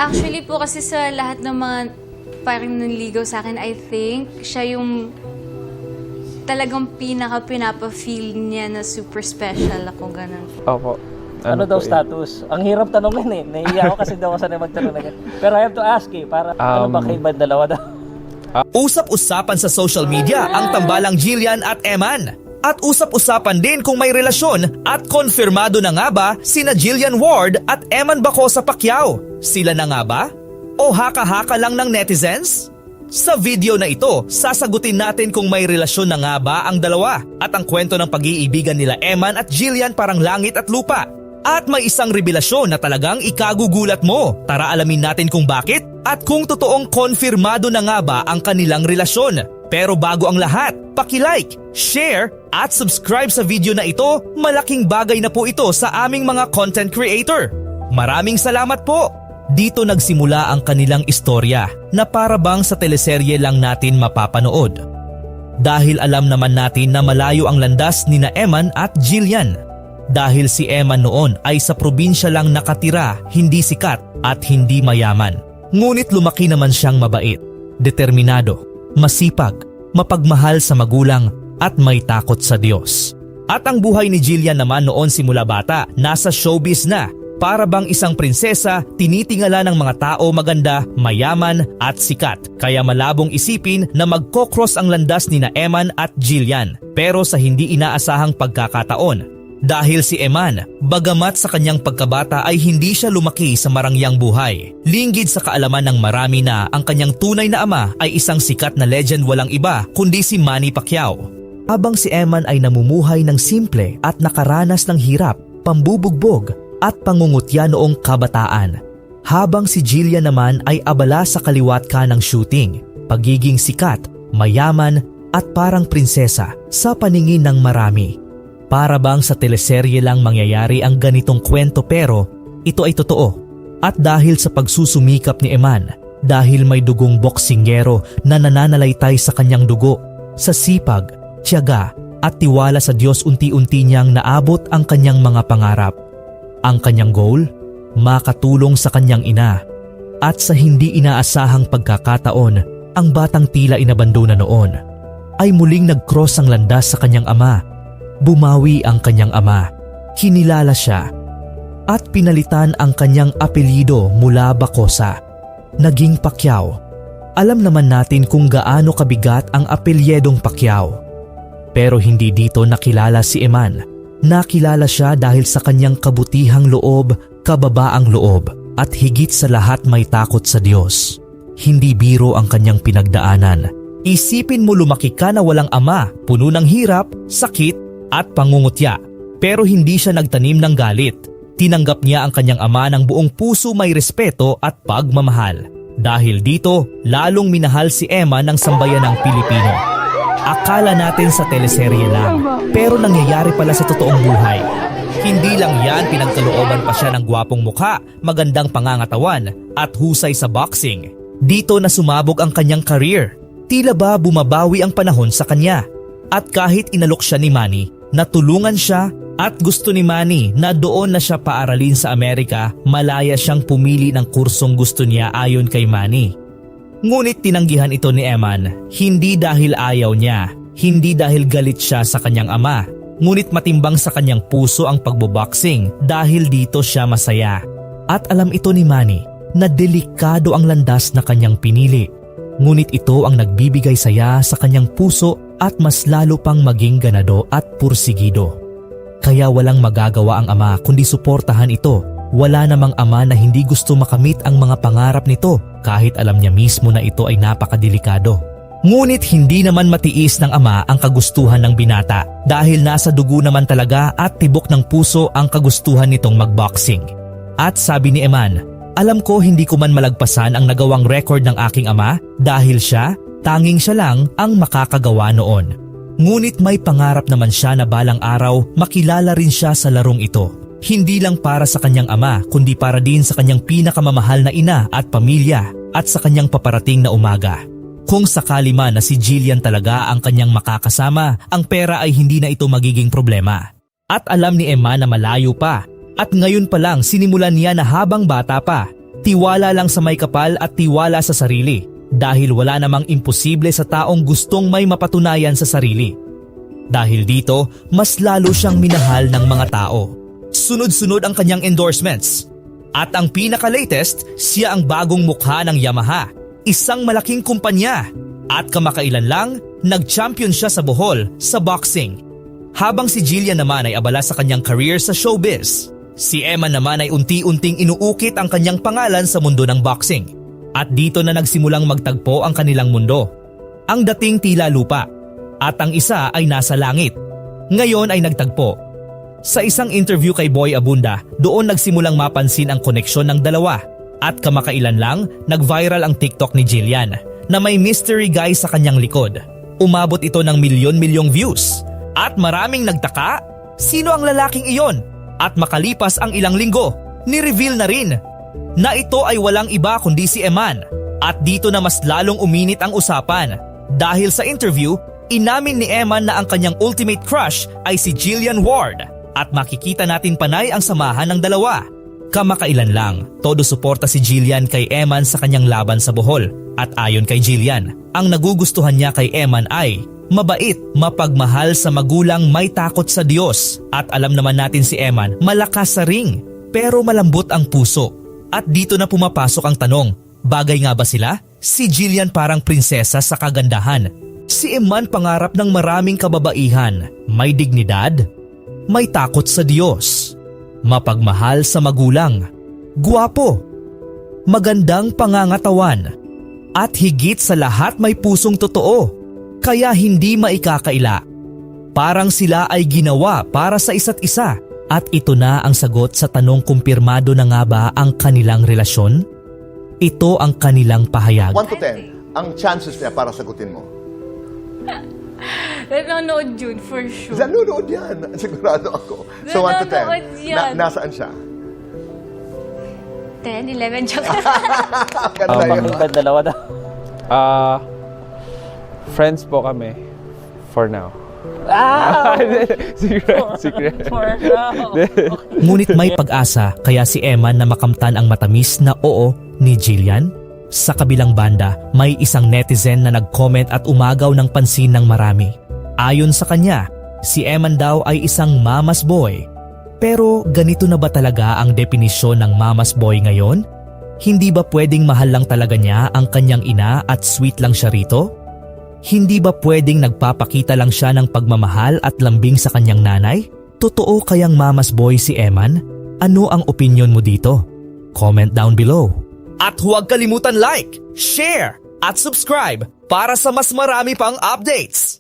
Actually po kasi sa lahat ng mga parang nanligaw sa akin, I think siya yung talagang pinapa-feel niya na super special ako, ganun po. Opo. Ano daw po yun? status? Ang hirap tanongin eh. Naiiyak ako kasi daw ako sanay magtanong na ganyan. Pero I have to ask eh, para ano ba kayo ba dalawa daw? Usap-usapan sa social media ang tambalang Jillian at Eman. At usap-usapan din kung may relasyon at konfirmado na nga ba sina Jillian Ward at Eman Bacosa Pacquiao. Sila na nga ba? O haka-haka lang ng netizens? Sa video na ito, sasagutin natin kung may relasyon na nga ba ang dalawa at ang kwento ng pag-iibigan nila Eman at Jillian parang langit at lupa. At may isang revelasyon na talagang ikagugulat mo. Tara alamin natin kung bakit at kung totoong konfirmado na nga ba ang kanilang relasyon. Pero bago ang lahat, paki-like, share at subscribe sa video na ito. Malaking bagay na po ito sa aming mga content creator. Maraming salamat po! Dito nagsimula ang kanilang istorya na para bang sa teleserye lang natin mapapanood. Dahil alam naman natin na malayo ang landas ni na Eman at Jillian. Dahil si Eman noon ay sa probinsya lang nakatira, hindi sikat at hindi mayaman. Ngunit lumaki naman siyang mabait, determinado, masipag, mapagmahal sa magulang at may takot sa Diyos. At ang buhay ni Jillian naman noon simula bata, nasa showbiz na. Para bang isang prinsesa, tinitingala ng mga tao maganda, mayaman at sikat. Kaya malabong isipin na magkocross ang landas ni na Eman at Jillian. Pero sa hindi inaasahang pagkakataon. Dahil si Eman, bagamat sa kanyang pagkabata ay hindi siya lumaki sa marangyang buhay. Linggid sa kaalaman ng marami na ang kanyang tunay na ama ay isang sikat na legend walang iba kundi si Manny Pacquiao. Habang si Eman ay namumuhay ng simple at nakaranas ng hirap, pambubugbog at pangungutya noong kabataan. Habang si Jillian naman ay abala sa kaliwat ka ng shooting, pagiging sikat, mayaman at parang prinsesa sa paningin ng marami. Para bang sa teleserye lang mangyayari ang ganitong kwento pero ito ay totoo. At dahil sa pagsusumikap ni Eman, dahil may dugong boksingero na nananalaytay sa kanyang dugo, sa sipag, tiyaga at tiwala sa Diyos unti-unti niyang naabot ang kanyang mga pangarap. Ang kanyang goal? Makatulong sa kanyang ina. At sa hindi inaasahang pagkakataon, ang batang tila inabandona noon ay muling nag-cross ang landas sa kanyang ama. Bumawi ang kanyang ama, kinilala siya, at pinalitan ang kanyang apelyido mula Bacosa. Naging Pacquiao. Alam naman natin kung gaano kabigat ang apelyedong Pacquiao. Pero hindi dito nakilala si Eman. Nakilala siya dahil sa kanyang kabutihang loob, kababaang loob, at higit sa lahat may takot sa Diyos. Hindi biro ang kanyang pinagdaanan. Isipin mo lumaki ka na walang ama, puno ng hirap, sakit, at pangungutya. Pero hindi siya nagtanim ng galit. Tinanggap niya ang kanyang ama ng buong puso, may respeto at pagmamahal. Dahil dito, lalong minahal si Eman ng sambayanang Pilipino. Akala natin sa teleserye lang, pero nangyayari pala sa totoong buhay. Hindi lang yan, pinagkalooban pa siya ng gwapong mukha, magandang pangangatawan at husay sa boxing. Dito na sumabog ang kanyang career. Tila ba bumabawi ang panahon sa kanya. At kahit inalok siya ni Manny, natulungan siya at gusto ni Manny na doon na siya paaralin sa Amerika, malaya siyang pumili ng kursong gusto niya ayon kay Manny. Ngunit tinanggihan ito ni Eman, hindi dahil ayaw niya, hindi dahil galit siya sa kanyang ama, ngunit matimbang sa kanyang puso ang pagboboxing dahil dito siya masaya. At alam ito ni Manny na delikado ang landas na kanyang pinili, ngunit ito ang nagbibigay saya sa kanyang puso at mas lalo pang maging ganado at pursigido. Kaya walang magagawa ang ama kundi suportahan ito. Wala namang ama na hindi gusto makamit ang mga pangarap nito kahit alam niya mismo na ito ay napakadelikado. Ngunit hindi naman matiis ng ama ang kagustuhan ng binata dahil nasa dugo naman talaga at tibok ng puso ang kagustuhan nitong magboxing. At sabi ni Eman, alam ko hindi ko man malagpasan ang nagawang record ng aking ama dahil tanging siya lang ang makakagawa noon. Ngunit may pangarap naman siya na balang araw makilala rin siya sa larong ito. Hindi lang para sa kanyang ama kundi para din sa kanyang pinakamamahal na ina at pamilya at sa kanyang paparating na umaga. Kung sakali man na si Jillian talaga ang kanyang makakasama, ang pera ay hindi na ito magiging problema. At alam ni Emma na malayo pa. At ngayon pa lang sinimulan niya na habang bata pa, Tiwala lang sa may kapal at tiwala sa sarili dahil wala namang imposible sa taong gustong may mapatunayan sa sarili. Dahil dito, mas lalo siyang minahal ng mga tao. Sunod-sunod ang kanyang endorsements. At ang pinaka-latest, siya ang bagong mukha ng Yamaha, isang malaking kumpanya. At kamakailan lang, nag-champion siya sa Bohol sa boxing. Habang si Jillian naman ay abala sa kanyang career sa showbiz, si Eman naman ay unti-unting inuukit ang kanyang pangalan sa mundo ng boxing. At dito na nagsimulang magtagpo ang kanilang mundo. Ang dating tila lupa, at ang isa ay nasa langit. Ngayon ay nagtagpo. Sa isang interview kay Boy Abunda, doon nagsimulang mapansin ang koneksyon ng dalawa. At kamakailan lang, nag-viral ang TikTok ni Jillian na may mystery guy sa kanyang likod. Umabot ito ng milyon-milyong views. At maraming nagtaka, sino ang lalaking iyon? At makalipas ang ilang linggo, ni-reveal na rin na ito ay walang iba kundi si Eman. At dito na mas lalong uminit ang usapan. Dahil sa interview, inamin ni Eman na ang kanyang ultimate crush ay si Jillian Ward. At makikita natin panay ang samahan ng dalawa. Kamakailan lang, todo suporta si Jillian kay Eman sa kanyang laban sa Bohol. At ayon kay Jillian, ang nagugustuhan niya kay Eman ay mabait, mapagmahal sa magulang, may takot sa Diyos. At alam naman natin si Eman, malakas sa ring, pero malambot ang puso. At dito na pumapasok ang tanong, bagay nga ba sila? Si Jillian parang prinsesa sa kagandahan. Si Eman pangarap ng maraming kababaihan, may dignidad, may takot sa Diyos, mapagmahal sa magulang, guwapo, magandang pangangatawan, at higit sa lahat may pusong totoo. Kaya hindi maikakaila. Parang sila ay ginawa para sa isa't isa. At ito na ang sagot sa tanong kung pirmado na nga ba ang kanilang relasyon? Ito ang kanilang pahayag. 1 to 10, ang chances niya para sagutin mo. Nanonood yun, for sure. Nanonood yan. Sigurado ako. So 1 to 10. Nanonood yan. Nasaan siya? 10, 11, joke. Ganda yun. Maging dalawa daw. Friends po kami for now. Secret. Ngunit may pag-asa kaya si Eman na makamtan ang matamis na oo ni Jillian? Sa kabilang banda, may isang netizen na nag-comment at umagaw ng pansin ng marami. Ayon sa kanya, si Eman daw ay isang mama's boy. Pero ganito na ba talaga ang definisyon ng mama's boy ngayon? Hindi ba pwedeng mahal lang talaga niya ang kanyang ina at sweet lang siya rito? Hindi ba pwedeng nagpapakita lang siya ng pagmamahal at lambing sa kanyang nanay? Totoo kayang mama's boy si Eman? Ano ang opinion mo dito? Comment down below. At huwag kalimutan like, share, at subscribe para sa mas marami pang updates.